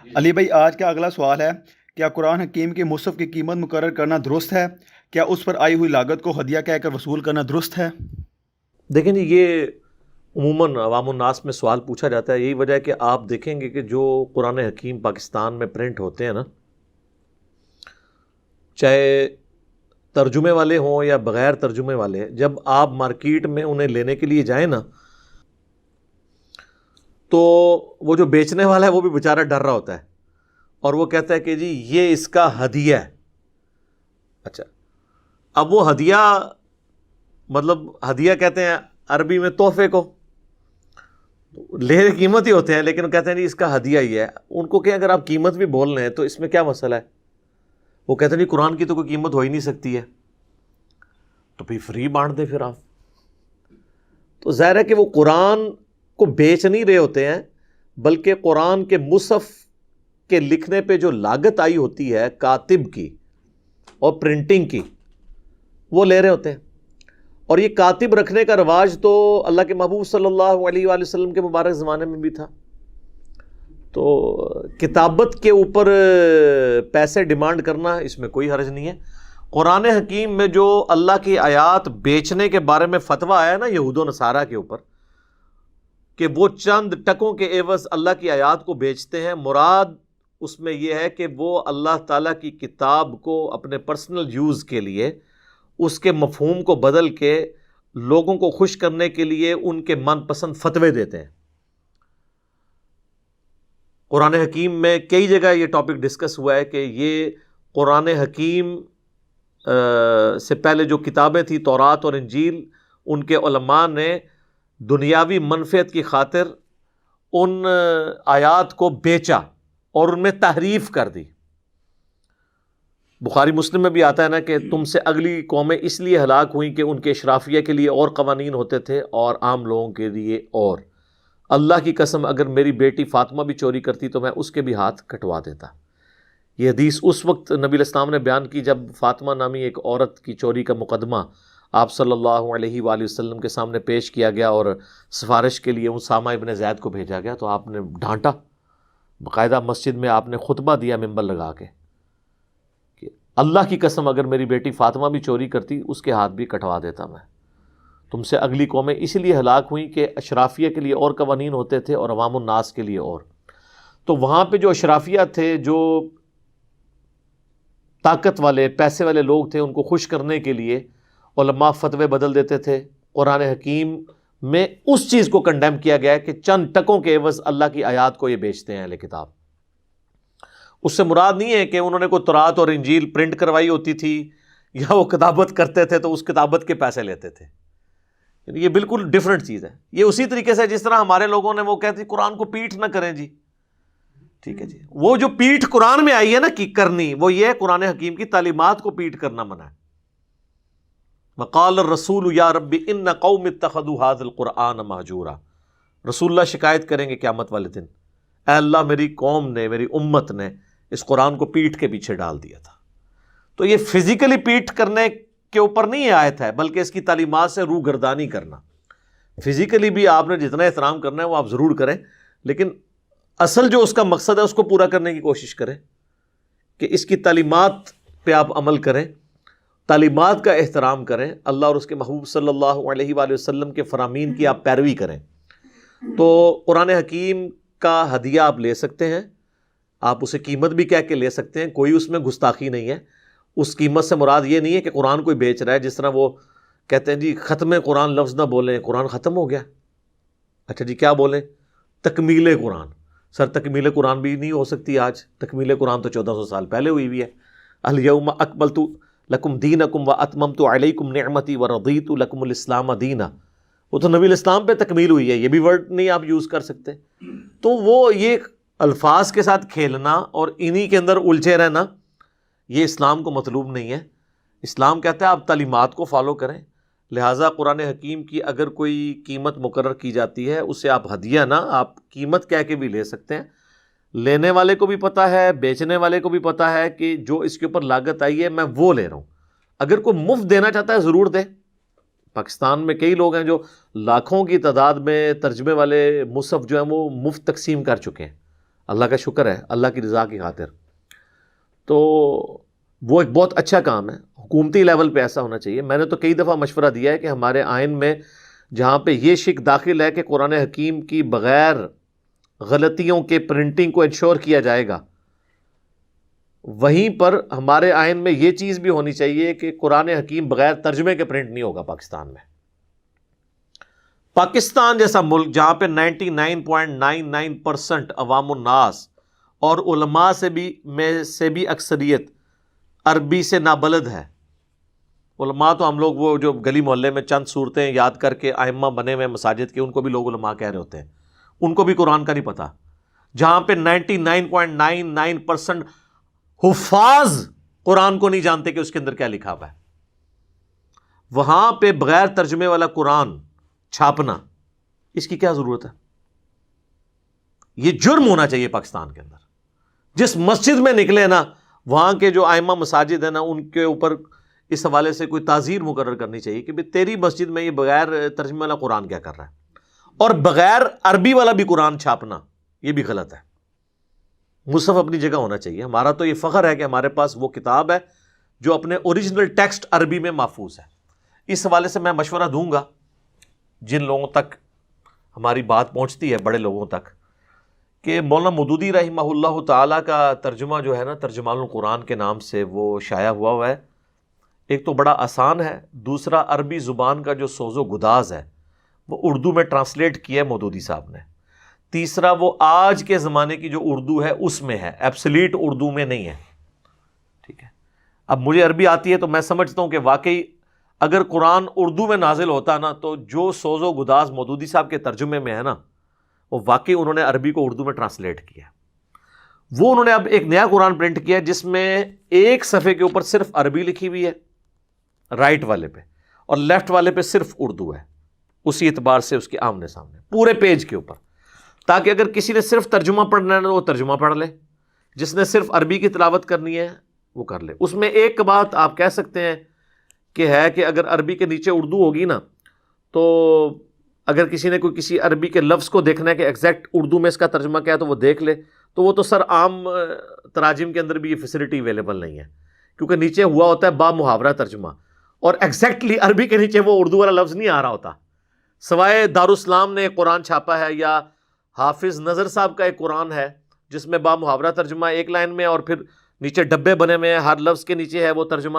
علی بھائی، آج کا اگلا سوال ہے، کیا قرآن حکیم کے مصحف کی قیمت مقرر کرنا درست ہے؟ کیا اس پر آئی ہوئی لاگت کو ہدیہ کہہ کر وصول کرنا درست ہے؟ دیکھیں جی، یہ عموماً عوام الناس میں سوال پوچھا جاتا ہے. یہی وجہ ہے کہ آپ دیکھیں گے کہ جو قرآن حکیم پاکستان میں پرنٹ ہوتے ہیں نا، چاہے ترجمے والے ہوں یا بغیر ترجمے والے، جب آپ مارکیٹ میں انہیں لینے کے لیے جائیں نا، تو وہ جو بیچنے والا ہے وہ بھی بیچارہ ڈر رہا ہوتا ہے، اور وہ کہتا ہے کہ جی یہ اس کا ہدیہ ہے. اچھا، اب وہ ہدیہ، مطلب ہدیہ کہتے ہیں عربی میں تحفے کو، لے قیمت ہی ہوتے ہیں، لیکن کہتے ہیں جی اس کا ہدیہ ہی ہے. ان کو کہ اگر آپ قیمت بھی بول رہے ہیں تو اس میں کیا مسئلہ ہے؟ وہ کہتے ہیں جی قرآن کی تو کوئی قیمت ہو ہی نہیں سکتی ہے، تو پھر فری بانٹ دیں پھر آپ. تو ظاہر ہے کہ وہ قرآن کو بیچ نہیں رہے ہوتے ہیں، بلکہ قرآن کے مصحف کے لکھنے پہ جو لاگت آئی ہوتی ہے کاتب کی اور پرنٹنگ کی، وہ لے رہے ہوتے ہیں. اور یہ کاتب رکھنے کا رواج تو اللہ کے محبوب صلی اللہ علیہ وآلہ وسلم کے مبارک زمانے میں بھی تھا. تو کتابت کے اوپر پیسے ڈیمانڈ کرنا، اس میں کوئی حرج نہیں ہے. قرآن حکیم میں جو اللہ کی آیات بیچنے کے بارے میں فتویٰ آیا نا یہود و نصارہ کے اوپر، کہ وہ چند ٹکوں کے عوض اللہ کی آیات کو بیچتے ہیں، مراد اس میں یہ ہے کہ وہ اللہ تعالیٰ کی کتاب کو اپنے پرسنل یوز کے لیے اس کے مفہوم کو بدل کے لوگوں کو خوش کرنے کے لیے ان کے من پسند فتوے دیتے ہیں. قرآن حکیم میں کئی جگہ یہ ٹاپک ڈسکس ہوا ہے کہ یہ قرآن حکیم سے پہلے جو کتابیں تھیں تورات اور انجیل، ان کے علماء نے دنیاوی منفعت کی خاطر ان آیات کو بیچا اور ان میں تحریف کر دی. بخاری مسلم میں بھی آتا ہے نا کہ تم سے اگلی قومیں اس لیے ہلاک ہوئیں کہ ان کے اشرافیہ کے لیے اور قوانین ہوتے تھے اور عام لوگوں کے لیے اور. اللہ کی قسم اگر میری بیٹی فاطمہ بھی چوری کرتی تو میں اس کے بھی ہاتھ کٹوا دیتا. یہ حدیث اس وقت نبی علیہ السلام نے بیان کی جب فاطمہ نامی ایک عورت کی چوری کا مقدمہ آپ صلی اللہ علیہ وآلہ وسلم کے سامنے پیش کیا گیا اور سفارش کے لیے اسامہ ابن زید کو بھیجا گیا، تو آپ نے ڈانٹا، باقاعدہ مسجد میں آپ نے خطبہ دیا منبر لگا کے کہ اللہ کی قسم اگر میری بیٹی فاطمہ بھی چوری کرتی اس کے ہاتھ بھی کٹوا دیتا میں. تم سے اگلی قومیں اسی لیے ہلاک ہوئیں کہ اشرافیہ کے لیے اور قوانین ہوتے تھے اور عوام الناس کے لیے اور. تو وہاں پہ جو اشرافیہ تھے، جو طاقت والے پیسے والے لوگ تھے، ان کو خوش کرنے کے لیے علماء فتوے بدل دیتے تھے. قرآن حکیم میں اس چیز کو کنڈیم کیا گیا ہے کہ چند ٹکوں کے عوض اللہ کی آیات کو یہ بیچتے ہیں اہل کتاب. اس سے مراد نہیں ہے کہ انہوں نے کوئی تورات اور انجیل پرنٹ کروائی ہوتی تھی یا وہ کتابت کرتے تھے تو اس کتابت کے پیسے لیتے تھے. یہ بالکل ڈیفرنٹ چیز ہے. یہ اسی طریقے سے جس طرح ہمارے لوگوں نے وہ کہتے قرآن کو پیٹھ نہ کریں جی، ٹھیک ہے جی، وہ جو پیٹھ قرآن میں آئی ہے نا کی کرنی، وہ یہ ہے قرآن حکیم کی تعلیمات کو پیٹھ کرنا منع ہے. وقال الرسول یا رب ان قوم اتخذوا هذا القرآن مہجورا. رسول اللہ شکایت کریں گے قیامت والے دن، اے اللہ میری قوم نے، میری امت نے اس قرآن کو پیٹھ کے پیچھے ڈال دیا تھا. تو یہ فزیکلی پیٹھ کرنے کے اوپر نہیں آیت ہے، بلکہ اس کی تعلیمات سے روح گردانی کرنا. فزیکلی بھی آپ نے جتنا احترام کرنا ہے وہ آپ ضرور کریں، لیکن اصل جو اس کا مقصد ہے اس کو پورا کرنے کی کوشش کریں کہ اس کی تعلیمات پہ آپ عمل کریں، تعلیمات کا احترام کریں، اللہ اور اس کے محبوب صلی اللہ علیہ وآلہ وسلم کے فرامین کی آپ پیروی کریں. تو قرآن حکیم کا ہدیہ آپ لے سکتے ہیں، آپ اسے قیمت بھی کہہ کے لے سکتے ہیں، کوئی اس میں گستاخی نہیں ہے. اس قیمت سے مراد یہ نہیں ہے کہ قرآن کوئی بیچ رہا ہے، جس طرح وہ کہتے ہیں جی ختم قرآن لفظ نہ بولیں، قرآن ختم ہو گیا. اچھا جی کیا بولیں؟ تکمیل قرآن. سر تکمیل قرآن بھی نہیں ہو سکتی آج، تکمیل قرآن تو 1400 سال پہلے ہوئی ہوئی ہے. الیوم اکملت لکم دینکم واتممت علیکم نعمتی ورضیت لکم الاسلام دینا. وہ تو نبی الاسلام پہ تکمیل ہوئی ہے، یہ بھی ورڈ نہیں آپ یوز کر سکتے. تو وہ یہ الفاظ کے ساتھ کھیلنا اور انہی کے اندر الجھے رہنا، یہ اسلام کو مطلوب نہیں ہے. اسلام کہتا ہے آپ تعلیمات کو فالو کریں. لہٰذا قرآن حکیم کی اگر کوئی قیمت مقرر کی جاتی ہے، اسے آپ ہدیہ نہ، آپ قیمت کہہ کے بھی لے سکتے ہیں. لینے والے کو بھی پتہ ہے، بیچنے والے کو بھی پتہ ہے کہ جو اس کے اوپر لاگت آئی ہے میں وہ لے رہا ہوں. اگر کوئی مفت دینا چاہتا ہے ضرور دے. پاکستان میں کئی لوگ ہیں جو لاکھوں کی تعداد میں ترجمے والے مصحف جو ہیں وہ مفت تقسیم کر چکے ہیں. اللہ کا شکر ہے اللہ کی رضا کی خاطر. تو وہ ایک بہت اچھا کام ہے, حکومتی لیول پہ ایسا ہونا چاہیے. میں نے تو کئی دفعہ مشورہ دیا ہے کہ ہمارے آئین میں جہاں پہ یہ شک داخل ہے کہ قرآن حکیم کی بغیر غلطیوں کے پرنٹنگ کو انشور کیا جائے گا, وہیں پر ہمارے آئین میں یہ چیز بھی ہونی چاہیے کہ قرآن حکیم بغیر ترجمے کے پرنٹ نہیں ہوگا پاکستان میں. پاکستان جیسا ملک جہاں پہ 99.99% عوام الناس اور علماء سے بھی اکثریت عربی سے نابلد ہے. علماء تو ہم لوگ وہ جو گلی محلے میں چند صورتیں یاد کر کے ائمہ بنے ہوئے مساجد کے, ان کو بھی لوگ علماء کہہ رہے ہوتے ہیں, ان کو بھی قرآن کا نہیں پتہ. جہاں پہ 99.99% حفاظ قرآن کو نہیں جانتے کہ اس کے اندر کیا لکھا ہوا ہے, وہاں پہ بغیر ترجمے والا قرآن چھاپنا, اس کی کیا ضرورت ہے؟ یہ جرم ہونا چاہیے پاکستان کے اندر. جس مسجد میں نکلے نا, وہاں کے جو ائمہ مساجد ہیں نا, ان کے اوپر اس حوالے سے کوئی تعزیر مقرر کرنی چاہیے کہ بھی تیری مسجد میں یہ بغیر ترجمے والا قرآن کیا کر رہا ہے. اور بغیر عربی والا بھی قرآن چھاپنا یہ بھی غلط ہے. مصحف اپنی جگہ ہونا چاہیے. ہمارا تو یہ فخر ہے کہ ہمارے پاس وہ کتاب ہے جو اپنے اوریجنل ٹیکسٹ عربی میں محفوظ ہے. اس حوالے سے میں مشورہ دوں گا جن لوگوں تک ہماری بات پہنچتی ہے, بڑے لوگوں تک, کہ مولانا مودودی رحمہ اللہ تعالیٰ کا ترجمہ جو ہے نا ترجمان القرآن کے نام سے وہ شائع ہوا ہے. ایک تو بڑا آسان ہے, دوسرا عربی زبان کا جو سوز و گداز ہے وہ اردو میں ٹرانسلیٹ کیا ہے مودودی صاحب نے. تیسرا وہ آج کے زمانے کی جو اردو ہے اس میں ہے, ایبسلیٹ اردو میں نہیں ہے. ٹھیک ہے, اب مجھے عربی آتی ہے تو میں سمجھتا ہوں کہ واقعی اگر قرآن اردو میں نازل ہوتا نا تو جو سوز و گداز مودودی صاحب کے ترجمے میں ہے نا, وہ واقعی انہوں نے عربی کو اردو میں ٹرانسلیٹ کیا. وہ انہوں نے اب ایک نیا قرآن پرنٹ کیا جس میں ایک صفحے کے اوپر صرف عربی لکھی ہوئی ہے رائٹ والے پہ, اور لیفٹ والے پہ صرف اردو ہے. اسی اعتبار سے اس کے آمنے سامنے پورے پیج کے اوپر, تاکہ اگر کسی نے صرف ترجمہ پڑھنا ہے تو وہ ترجمہ پڑھ لے, جس نے صرف عربی کی تلاوت کرنی ہے وہ کر لے. اس میں ایک بات آپ کہہ سکتے ہیں کہ ہے کہ اگر عربی کے نیچے اردو ہوگی نا, تو اگر کسی نے کوئی کسی عربی کے لفظ کو دیکھنا ہے کہ ایگزیکٹ اردو میں اس کا ترجمہ کیا ہے تو وہ دیکھ لے. تو وہ تو سر عام تراجم کے اندر بھی یہ فیسلٹی اویلیبل نہیں ہے, کیونکہ نیچے ہوا ہوتا ہے با محاورہ ترجمہ, اور ایگزیکٹلی عربی کے نیچے وہ اردو والا لفظ نہیں آ رہا ہوتا. سوائے دارالاسلام نے ایک قرآن چھاپا ہے, یا حافظ نظر صاحب کا ایک قرآن ہے جس میں با محاورہ ترجمہ ایک لائن میں, اور پھر نیچے ڈبے بنے ہوئے ہیں, ہر لفظ کے نیچے ہے وہ ترجمہ.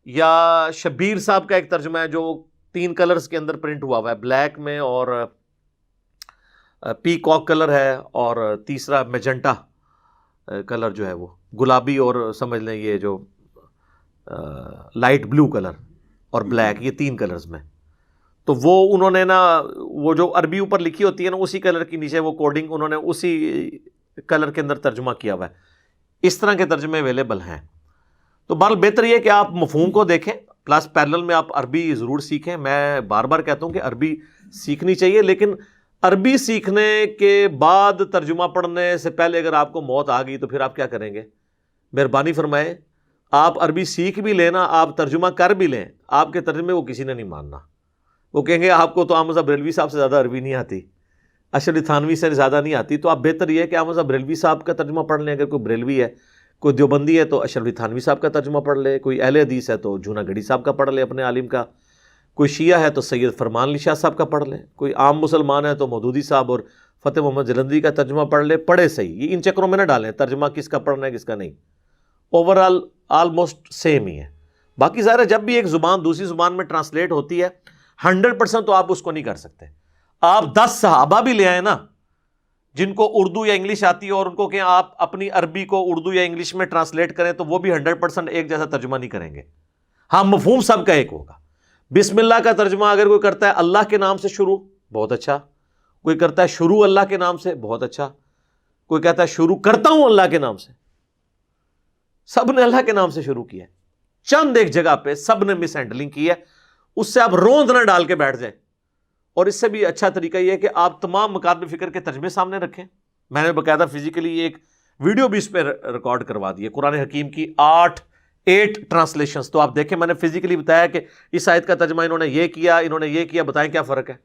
یا شبیر صاحب کا ایک ترجمہ ہے جو 3 کلرز کے اندر پرنٹ ہوا ہے, بلیک میں اور پی کاک کلر ہے, اور تیسرا میجنٹا کلر جو ہے وہ گلابی, اور سمجھ لیں یہ جو لائٹ بلو کلر اور بلیک, یہ 3 کلرز میں. تو وہ انہوں نے نا وہ جو عربی اوپر لکھی ہوتی ہے نا اسی کلر کی نیچے وہ کوڈنگ انہوں نے اسی کلر کے اندر ترجمہ کیا ہوا ہے. اس طرح کے ترجمے اویلیبل ہیں. تو بہرحال بہتر یہ کہ آپ مفہوم کو دیکھیں, پلس پیرلل میں آپ عربی ضرور سیکھیں. میں بار بار کہتا ہوں کہ عربی سیکھنی چاہیے, لیکن عربی سیکھنے کے بعد ترجمہ پڑھنے سے پہلے اگر آپ کو موت آ گئی تو پھر آپ کیا کریں گے؟ مہربانی فرمائے آپ عربی سیکھ بھی لیں نا, آپ ترجمہ کر بھی لیں, آپ کے ترجمے کو کسی نے نہیں ماننا. وہ کہیں گے آپ کو تو احمد صاحب بریلوی صاحب سے زیادہ عربی نہیں آتی, اشرف علی تھانوی سے زیادہ نہیں آتی. تو آپ بہتر یہ ہے کہ احمد صاحب بریلوی صاحب کا ترجمہ پڑھ لیں. اگر کوئی بریلوی ہے, کوئی دیوبندی ہے تو اشرف علی تھانوی صاحب کا ترجمہ پڑھ لے, کوئی اہل حدیث ہے تو جونا گڑھی صاحب کا پڑھ لے اپنے عالم کا, کوئی شیعہ ہے تو سید فرمان علی شاہ صاحب کا پڑھ لے, کوئی عام مسلمان ہے تو مودودی صاحب اور فتح محمد جلندری کا ترجمہ پڑھ لے. پڑھے صحیح, یہ ان چکروں میں نہ ڈالیں ترجمہ کس کا پڑھنا ہے کس کا نہیں. اوور آل آلموسٹ سیم ہی ہے. باقی ظاہر ہے جب بھی ایک زبان دوسری زبان میں ٹرانسلیٹ ہوتی ہے 100% تو آپ اس کو نہیں کر سکتے. آپ 10 صحابہ بھی لے آئے نا جن کو اردو یا انگلش آتی ہے, اور ان کو کہ آپ اپنی عربی کو اردو یا انگلش میں ٹرانسلیٹ کریں, تو وہ بھی 100% ایک جیسا ترجمہ نہیں کریں گے. ہاں مفہوم سب کا ایک ہوگا. بسم اللہ کا ترجمہ اگر کوئی کرتا ہے اللہ کے نام سے شروع, بہت اچھا. کوئی کرتا ہے شروع اللہ کے نام سے, بہت اچھا. کوئی کہتا ہے شروع کرتا ہوں اللہ کے نام سے. سب نے اللہ کے نام سے شروع کیا ہے, چند ایک جگہ پہ سب نے مس ہینڈلنگ کی ہے. اس سے آپ روند نہ ڈال کے بیٹھ جائیں. اور اس سے بھی اچھا طریقہ یہ ہے کہ آپ تمام مکاتب فکر کے ترجمے سامنے رکھیں. میں نے باقاعدہ فزیکلی ایک ویڈیو بھی اس پہ ریکارڈ کروا دی ہے, قرآن حکیم کی 8 ٹرانسلیشنز. تو آپ دیکھیں میں نے فزیکلی بتایا کہ اس آیت کا ترجمہ انہوں نے یہ کیا, انہوں نے یہ کیا, بتائیں کیا فرق ہے.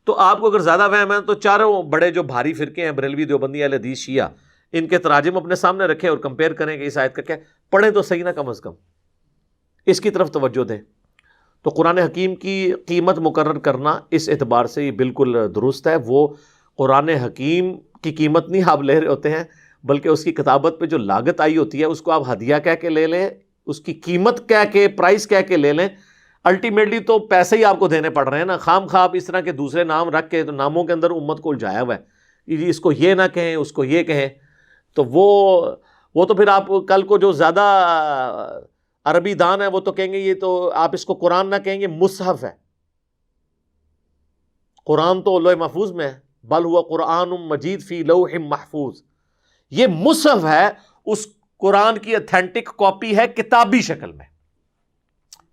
تو آپ کو اگر زیادہ وہم ہے تو چاروں بڑے جو بھاری فرقے ہیں, بریلوی, دیوبندی, اہل حدیث, شیعہ, ان کے تراجم اپنے سامنے رکھیں اور کمپیئر کریں کہ اس آیت کا کیا، پڑھیں تو صحیح نہ کم از کم، اس کی طرف توجہ دیں۔ تو قرآن حکیم کی قیمت مقرر کرنا اس اعتبار سے یہ بالکل درست ہے۔ وہ قرآن حکیم کی قیمت نہیں آپ لے رہے ہوتے ہیں، بلکہ اس کی کتابت پہ جو لاگت آئی ہوتی ہے اس کو آپ ہدیہ کہہ کے لے لیں، اس کی قیمت کہہ کے، پرائس کہہ کے لے لیں۔ الٹیمیٹلی تو پیسے ہی آپ کو دینے پڑ رہے ہیں نا، خام خواہ آپ اس طرح کے دوسرے نام رکھ کے، تو ناموں کے اندر امت کو الجھایا ہوا ہے، جی اس کو یہ نہ کہیں، اس کو یہ کہیں، تو وہ تو پھر آپ کل کو جو زیادہ عربی دان ہے وہ تو کہیں گے یہ تو آپ اس کو قرآن نہ کہیں گے، مصحف ہے۔ قرآن تو لوح محفوظ میں ہے، بل ہوا قرآن مجید فی لوح محفوظ، یہ مصحف ہے، اس قرآن کی اتھینٹک کاپی ہے کتابی شکل میں،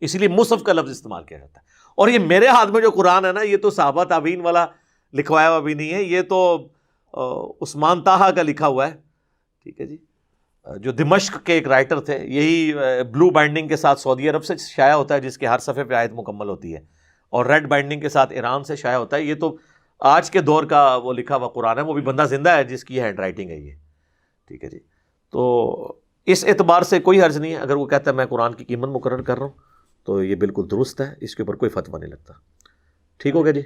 اسی لیے مصحف کا لفظ استعمال کیا جاتا ہے۔ اور یہ میرے ہاتھ میں جو قرآن ہے نا، یہ تو صحابہ تابعین والا لکھوایا ہوا بھی نہیں ہے، یہ تو عثمان طٰہٰ کا لکھا ہوا ہے، ٹھیک ہے جی، جو دمشق کے ایک رائٹر تھے، یہی بلو بائنڈنگ کے ساتھ سعودی عرب سے شائع ہوتا ہے، جس کے ہر صفحے پہ آیت مکمل ہوتی ہے، اور ریڈ بائنڈنگ کے ساتھ ایران سے شائع ہوتا ہے۔ یہ تو آج کے دور کا وہ لکھا ہوا قرآن ہے، وہ بھی بندہ زندہ ہے جس کی ہینڈ رائٹنگ ہے یہ، ٹھیک ہے جی۔ تو اس اعتبار سے کوئی حرج نہیں ہے، اگر وہ کہتا ہے میں قرآن کی قیمت مقرر کر رہا ہوں تو یہ بالکل درست ہے، اس کے اوپر کوئی فتویٰ نہیں لگتا۔ ٹھیک ہو گیا جی۔